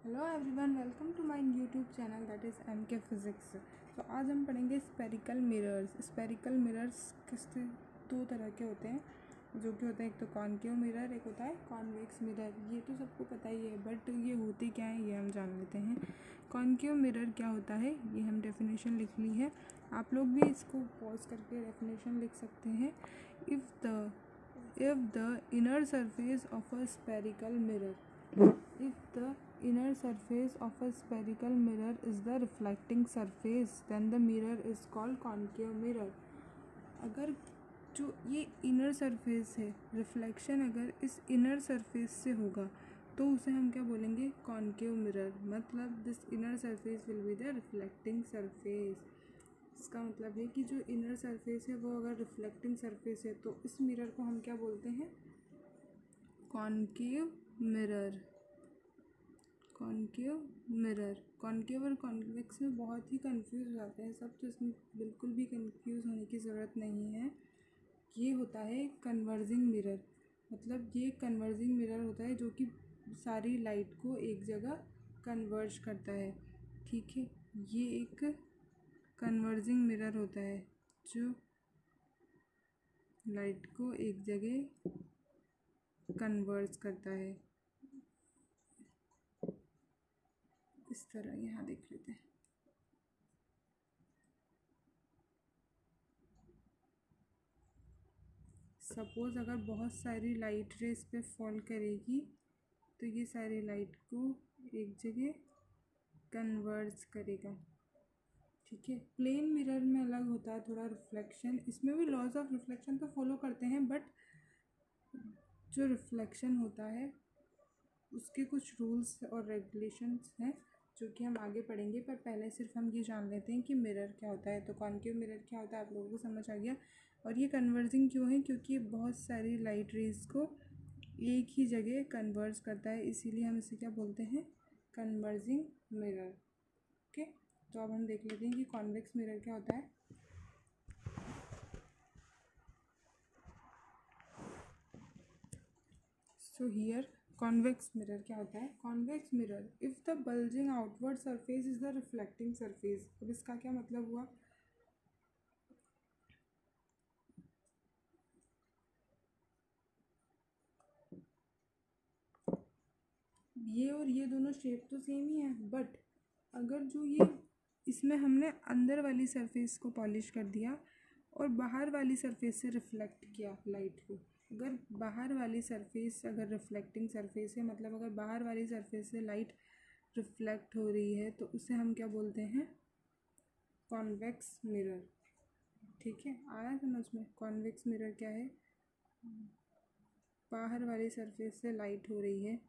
Hello everyone, welcome to my YouTube channel that is MK physics. तो आज हम पढ़ेंगे स्पेरिकल मिरर्स। स्पेरिकल मिरर्स दो तरह के होते हैं, जो कि होता है एक तो कॉनकेव मिरर, एक होता है कॉन्वेक्स मिरर। ये तो सबको पता ही है, बट ये होते क्या हैं ये हम जान लेते हैं। कॉनकेव मिरर क्या होता है ये हम डेफिनेशन लिख ली है, आप लोग भी इसको पॉज करके डेफिनेशन लिख सकते हैं। if the inner surface of a spherical mirror if the inner surface of a spherical mirror is the reflecting surface, then the mirror is called concave mirror। अगर जो ये इनर सरफेस है, reflection अगर इस inner surface से होगा तो उसे हम क्या बोलेंगे, कॉनकेव मिरर। मतलब this inner surface will be the reflecting surface. इसका मतलब है कि जो इनर सरफेस है वो अगर रिफ्लेक्टिंग सरफेस है तो इस मिरर को हम क्या बोलते हैं, concave mirror. Concave mirror. Concave और कॉन्वेक्स में बहुत ही कंफ्यूज हो जाते हैं सब, तो इसमें बिल्कुल भी कंफ्यूज होने की ज़रूरत नहीं है। ये होता है कन्वर्जिंग मिरर। मतलब ये कन्वर्जिंग मिरर होता है जो कि सारी लाइट को एक जगह कन्वर्ज करता है। ठीक है, ये एक कन्वर्जिंग मिरर होता है जो लाइट को एक जगह कन्वर्ज करता है। इस तरह यहाँ देख लेते हैं। सपोज़ अगर बहुत सारी लाइट रे इस पे फॉल करेगी तो ये सारी लाइट को एक जगह कन्वर्ज करेगा। ठीक है, प्लेन मिरर में अलग होता है थोड़ा रिफ्लेक्शन, इसमें भी लॉज ऑफ रिफ्लेक्शन तो फॉलो करते हैं, बट जो रिफ्लेक्शन होता है उसके कुछ रूल्स और रेगुलेशंस हैं जो कि हम आगे पढ़ेंगे। पर पहले सिर्फ हम ये जान लेते हैं कि मिरर क्या होता है। तो कॉनकेव मिरर क्या होता है आप लोगों को समझ आ गया। और ये कन्वर्जिंग क्यों है, क्योंकि ये बहुत सारी लाइट रेज को एक ही जगह कन्वर्ज करता है, इसीलिए हम इसे क्या बोलते हैं, कन्वर्जिंग मिरर। ओके, तो अब हम देख लेते हैं कि कॉन्वेक्स मिरर क्या होता है। सो हियर कॉन्वेक्स मिरर क्या होता है। Convex mirror, if the bulging outward surface is the reflecting surface. अब इसका क्या मतलब हुआ, ये और ये दोनों शेप तो सेम ही है, बट अगर जो ये इसमें हमने अंदर वाली सरफेस को पॉलिश कर दिया और बाहर वाली सरफेस से रिफ्लेक्ट किया लाइट को। अगर बाहर वाली सरफेस अगर रिफ्लेक्टिंग सरफेस है, मतलब अगर बाहर वाली सरफेस से लाइट रिफ्लेक्ट हो रही है तो उसे हम क्या बोलते हैं, कॉन्वेक्स मिरर। ठीक है, आया समझ में। कॉन्वेक्स मिरर क्या है, बाहर वाली सरफेस से लाइट हो रही है।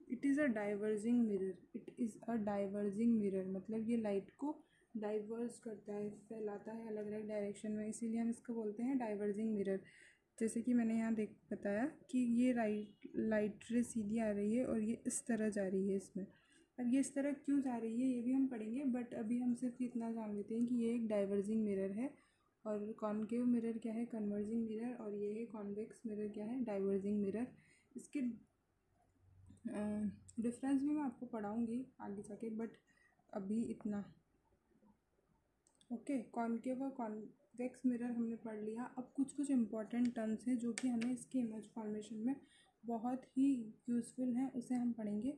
It is a diverging mirror. It is a diverging mirror मतलब ये लाइट को डाइवर्ज करता है, फैलाता है अलग अलग डायरेक्शन में, इसीलिए हम इसको बोलते हैं डाइवर्जिंग मिरर। जैसे कि मैंने यहाँ देख बताया कि ये लाइट रे सीधी आ रही है और ये इस तरह जा रही है इसमें। अब ये इस तरह क्यों जा रही है ये भी हम पढ़ेंगे, बट अभी हम सिर्फ इतना जान लेते हैं कि ये एक डाइवर्जिंग मिरर है। और कॉनकेव मिरर क्या है, कन्वर्जिंग मिरर। और ये है कॉन्वेक्स मिरर क्या है, डाइवर्जिंग मिरर। इसके डिफरेंस भी मैं आपको पढ़ाऊँगी आगे जाके, बट अभी इतना। ओके, कॉनकेव और कॉन्वेक्स मिरर हमने पढ़ लिया। अब कुछ कुछ इम्पॉर्टेंट टर्म्स हैं जो कि हमें इसके इमेज फॉर्मेशन में बहुत ही यूज़फुल हैं, उसे हम पढ़ेंगे।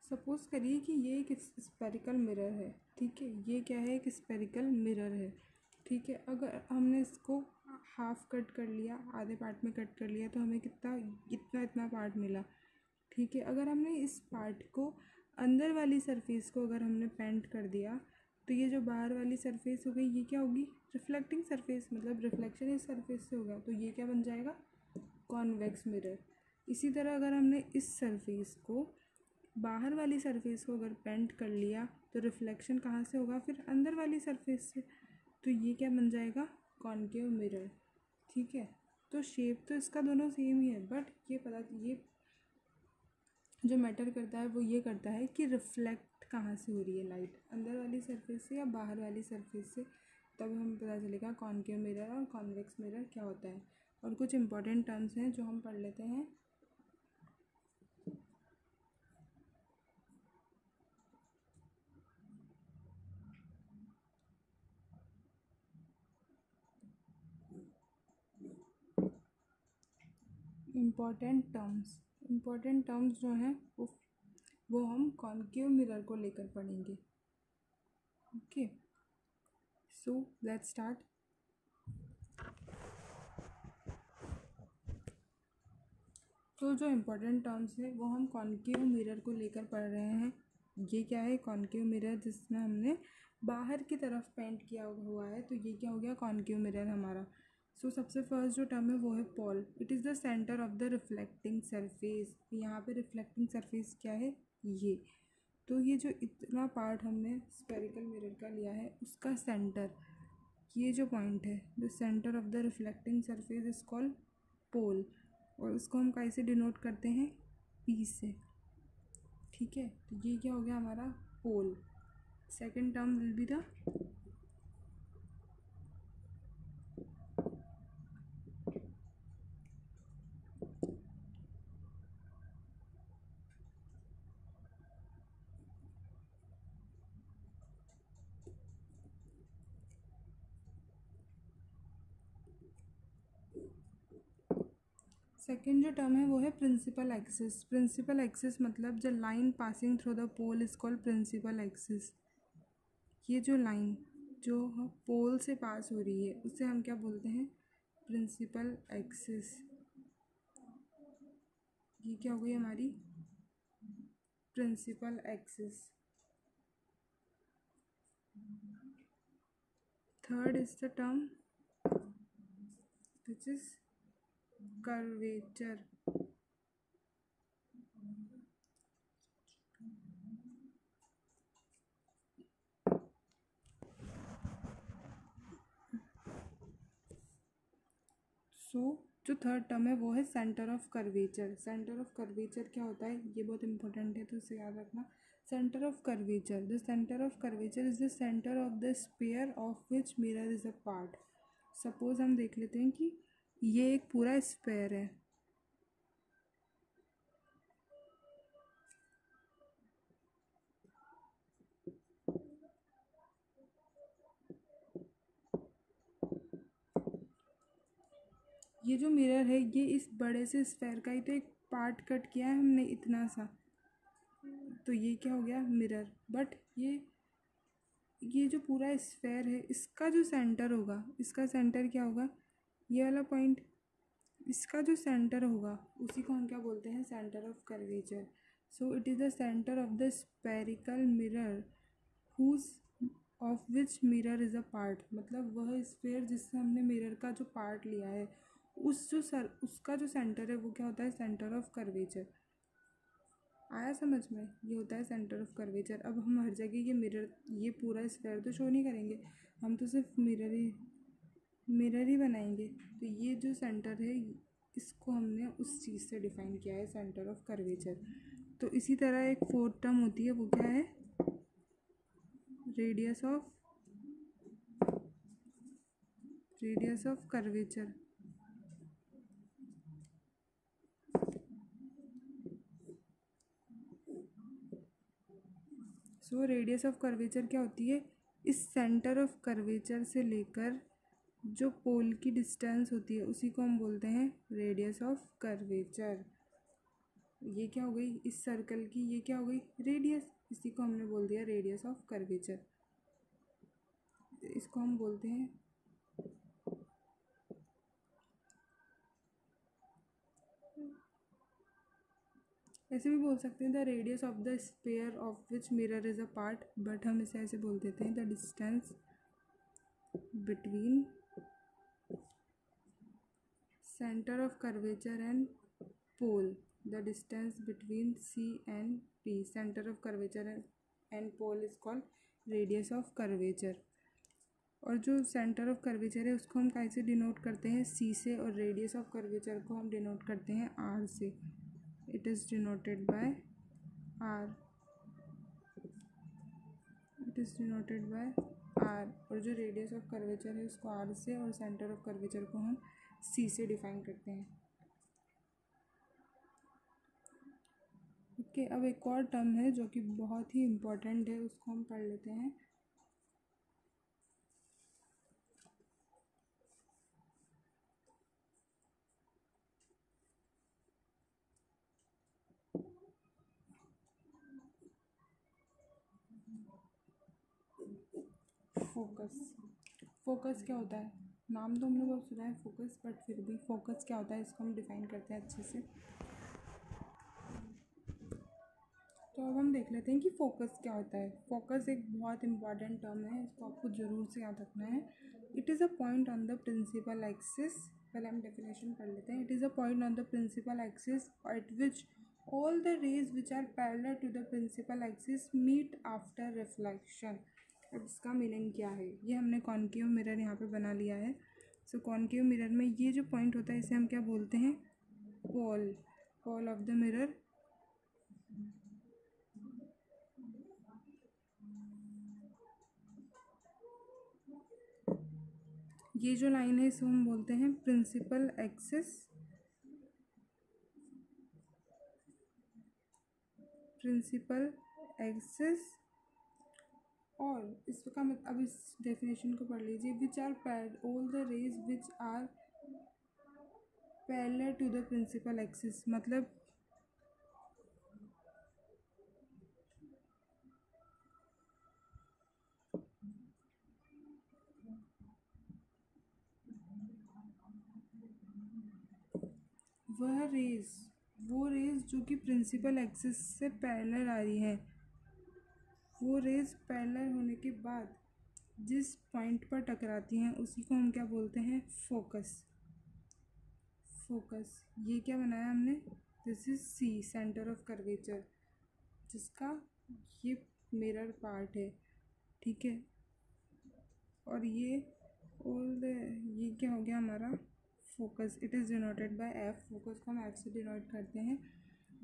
सपोज़ करिए कि ये एक स्पेरिकल मिरर है। ठीक है, ये क्या है, एक स्पेरिकल मिरर है। ठीक है, अगर हमने इसको हाफ कट कर लिया, आधे पार्ट में कट कर लिया, तो हमें कितना इतना पार्ट मिला। ठीक है, अगर हमने इस पार्ट को अंदर वाली सरफेस को अगर हमने पेंट कर दिया तो ये जो बाहर वाली सरफेस हो गई ये क्या होगी, रिफ्लेक्टिंग सरफेस। मतलब रिफ्लेक्शन इस सरफेस से होगा तो ये क्या बन जाएगा, कॉन्वेक्स मिरर। इसी तरह अगर हमने इस सरफेस को बाहर वाली सरफेस को अगर पेंट कर लिया तो रिफ्लेक्शन कहाँ से होगा, फिर अंदर वाली सरफेस से, तो ये क्या बन जाएगा, कॉनकेव मिरर। ठीक है, तो शेप तो इसका दोनों सेम ही है, बट ये जो मैटर करता है वो ये करता है कि रिफ्लेक्ट कहाँ से हो रही है लाइट, अंदर वाली सरफेस से या बाहर वाली सरफेस से। तब हमें पता चलेगा कॉनकेव मिरर और कॉन्वेक्स मिरर क्या होता है। और कुछ इम्पोर्टेंट टर्म्स हैं जो हम पढ़ लेते हैं। इम्पोर्टेंट टर्म्स जो हैं वो हम कॉन्केव मिरर को लेकर पढ़ेंगे। Okay, so let's start. तो जो इम्पोर्टेंट टर्म्स है वो हम कॉन्केव मिरर को लेकर पढ़ रहे हैं। ये क्या है? कॉन्केव मिरर, जिसमें हमने बाहर की तरफ पेंट किया हुआ है, तो ये क्या हो गया? कॉन्केव मिरर हमारा। सो सबसे फर्स्ट जो टर्म है वो है pole. It is the centre of the reflecting surface. यहाँ पे रिफ्लेक्टिंग सरफेस क्या है? ये। तो ये जो इतना पार्ट हमने स्फेरिकल मिरर का लिया है, उसका सेंटर, ये जो पॉइंट है, the centre of the reflecting surface is called pole, और इसको हम कैसे डिनोट करते हैं? पी से। ठीक है, तो ये क्या हो गया हमारा? Pole. Second term will be the second जो टर्म है वो है प्रिंसिपल एक्सिस। प्रिंसिपल एक्सिस मतलब the line passing through the pole is called principal axis. ये जो लाइन जो पोल से पास हो रही है उसे हम क्या बोलते हैं? Principal axis. ये क्या हो गई हमारी? Principal axis. Third is the term which is curvature। जो थर्ड टर्म है वो है centre of curvature. Centre of curvature क्या होता है? ये बहुत इंपॉर्टेंट है, तो इसे याद रखना। Centre of curvature, the centre of curvature is the centre of the sphere of which mirror is a part. Suppose हम देख लेते हैं कि ये एक पूरा स्फीयर है, ये जो मिरर है ये इस बड़े से स्फीयर का ही तो एक पार्ट कट किया है हमने, इतना सा, तो ये क्या हो गया? मिरर। बट ये जो पूरा स्फीयर है, इसका जो सेंटर होगा, इसका सेंटर क्या होगा? ये वाला पॉइंट, इसका जो सेंटर होगा उसी को हम क्या बोलते हैं? Centre of curvature. So it is the centre of the spherical mirror whose of which mirror is a part. मतलब वह स्फीयर जिससे हमने मिरर का जो पार्ट लिया है, उसका जो सेंटर है वो क्या होता है? Centre of curvature. आया समझ में? ये होता है सेंटर ऑफ कर्वेचर। अब हम हर जगह ये मिरर, ये पूरा स्फीयर तो शो नहीं करेंगे, हम तो सिर्फ मिरर ही बनाएंगे। तो ये जो सेंटर है इसको हमने उस चीज़ से डिफाइन किया है, सेंटर ऑफ कर्वेचर। तो इसी तरह एक फोर्थ टर्म होती है, वो क्या है? Radius of curvature. So radius of curvature क्या होती है? इस सेंटर ऑफ कर्वेचर से लेकर जो पोल की डिस्टेंस होती है उसी को हम बोलते हैं रेडियस ऑफ कर्वेचर। ये क्या हो गई? इस सर्कल की ये क्या हो गई? रेडियस। इसी को हमने बोल दिया रेडियस ऑफ कर्वेचर। इसको हम बोलते हैं ऐसे भी बोल सकते हैं the radius of the sphere of which mirror is a part, but हम इसे ऐसे बोल देते हैं the distance between centre of curvature and pole. The distance between C and P, centre of curvature and pole is called radius of curvature. और जो centre of curvature है उसको हम कैसे डिनोट करते हैं? सी से, और रेडियस ऑफ कर्वेचर को हम डिनोट करते हैं आर से। It is denoted by R. It is denoted by R. और जो रेडियस ऑफ कर्वेचर है उसको आर से, और सेंटर ऑफ कर्वेचर को हम सी से डिफाइन करते हैं। ओके, अब एक और टर्म है जो कि बहुत ही इम्पोर्टेंट है, उसको हम पढ़ लेते हैं। फोकस। फोकस क्या होता है? नाम तो हमने बहुत सुना है फोकस, बट फिर भी फोकस क्या होता है इसको हम डिफाइन करते हैं अच्छे से। तो अब हम देख लेते हैं कि फोकस क्या होता है। फोकस एक बहुत इंपॉर्टेंट टर्म है, इसको आपको ज़रूर से याद रखना है। It is a point on the principal axis. पहले हम डेफिनेशन पढ़ लेते हैं। It is a point on the principal axis at which all the rays which are parallel to the principal axis meet after reflection. अब इसका meaning क्या है? ये हमने कॉनकेव मिरर यहाँ पे बना लिया है। सो कॉनकेव मिरर में ये जो पॉइंट होता है इसे हम क्या बोलते हैं? Pole. Pole of the mirror. ये जो लाइन है इसको हम बोलते हैं प्रिंसिपल एक्सिस। Principal axis. और इसका अब इस डेफिनेशन को पढ़ लीजिए। Which are all the rays which are parallel to the principal axis, मतलब वो रेज जो कि प्रिंसिपल एक्सिस से पैरेलल आ रही है, वो रेज पैरेलल होने के बाद जिस पॉइंट पर टकराती हैं उसी को हम क्या बोलते हैं? फोकस। फोकस। ये क्या बनाया हमने? This is C, centre of curvature, जिसका ये मिरर पार्ट है, ठीक है। और ये ये क्या हो गया हमारा? Focus. It is denoted bye F. Focus को हम एफ से डिनोट करते हैं।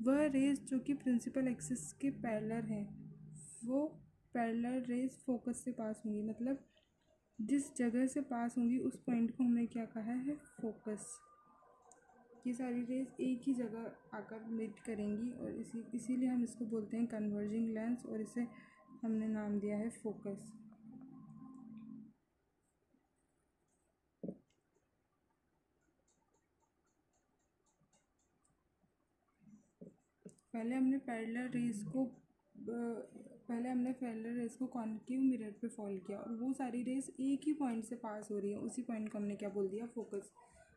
वह रेज जो कि प्रिंसिपल एक्सिस के पैरेलल है, वो पैरेलल रेज फोकस से पास होंगी, मतलब जिस जगह से पास होंगी उस पॉइंट को हमने क्या कहा है? फोकस। ये सारी रेज एक ही जगह आकर मीट करेंगी और इसीलिए हम इसको बोलते हैं कन्वर्जिंग लेंस, और इसे हमने नाम दिया है फोकस। पहले हमने पैरेलल रेस को कॉन्केव मिरर पे फॉल किया और वो सारी रेस एक ही पॉइंट से पास हो रही है, उसी पॉइंट को हमने क्या बोल दिया? फोकस।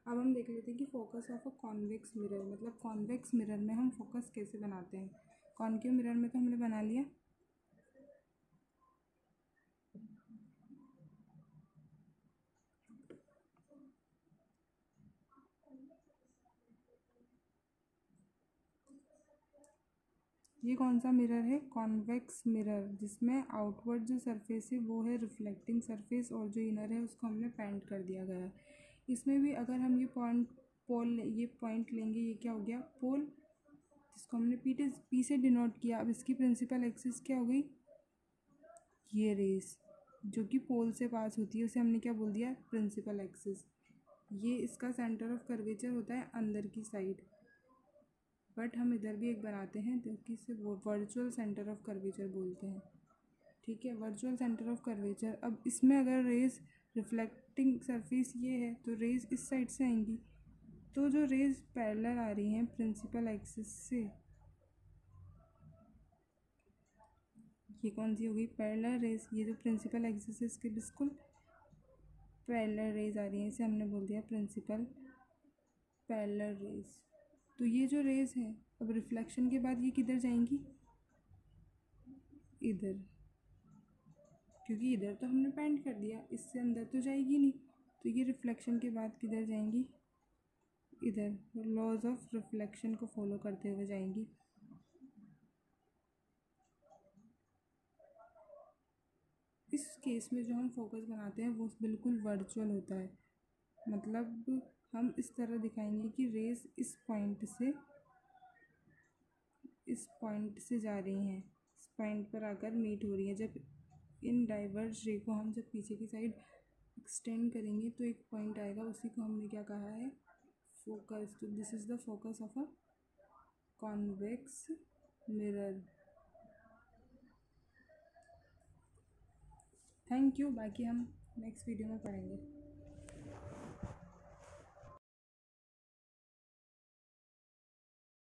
अब हम देख लेते हैं कि focus of a convex mirror, मतलब कॉन्वेक्स मिरर में हम फोकस कैसे बनाते हैं। कॉन्केव मिरर में तो हमने बना लिया। ये कौन सा मिरर है? कॉन्वेक्स मिरर, जिसमें आउटवर्ड जो सरफेस है वो है रिफ्लेक्टिंग सरफेस, और जो इनर है उसको हमने पेंट कर दिया गया है। इसमें भी अगर हम ये पॉइंट लेंगे, ये क्या हो गया? पोल, जिसको हमने पी से डिनोट किया। अब इसकी प्रिंसिपल एक्सिस क्या हो गई? ये रेस जो कि पोल से पास होती है उसे हमने क्या बोल दिया? Principal axis. ये इसका सेंटर ऑफ कर्वेचर होता है अंदर की साइड, बट हम इधर भी एक बनाते हैं जो कि इसे वर्चुअल सेंटर ऑफ कर्वेचर बोलते हैं, ठीक है। Virtual centre of curvature. अब इसमें अगर रेज रिफ्लेक्टिंग सरफेस ये है तो रेज इस साइड से आएंगी, तो जो रेज पैरेलल आ रही हैं प्रिंसिपल एक्सिस से, ये कौन सी होगी? Parallel raise. ये जो प्रिंसिपल एक्सिस है इसके बिल्कुल पैरेलल रेज आ रही हैं, इसे हमने बोल दिया प्रिंसिपल पैरेलल रेज। तो ये जो रेज है अब रिफ्लेक्शन के बाद ये किधर जाएंगी? इधर, क्योंकि इधर तो हमने पेंट कर दिया, इससे अंदर तो जाएगी नहीं, तो ये रिफ्लेक्शन के बाद किधर जाएंगी? इधर। लॉज ऑफ रिफ्लेक्शन को फॉलो करते हुए जाएंगी। इस केस में जो हम फोकस बनाते हैं वो बिल्कुल वर्चुअल होता है, मतलब हम इस तरह दिखाएंगे कि रेस इस पॉइंट से जा रही हैं, इस पॉइंट पर आकर मीट हो रही है। जब इन डाइवर्ज रे को हम जब पीछे की साइड एक्सटेंड करेंगे तो एक पॉइंट आएगा, उसी को हमने क्या कहा है, फोकस। तो this is the focus of a convex mirror. Thank you, बाकी हम नेक्स्ट वीडियो में पढ़ेंगे।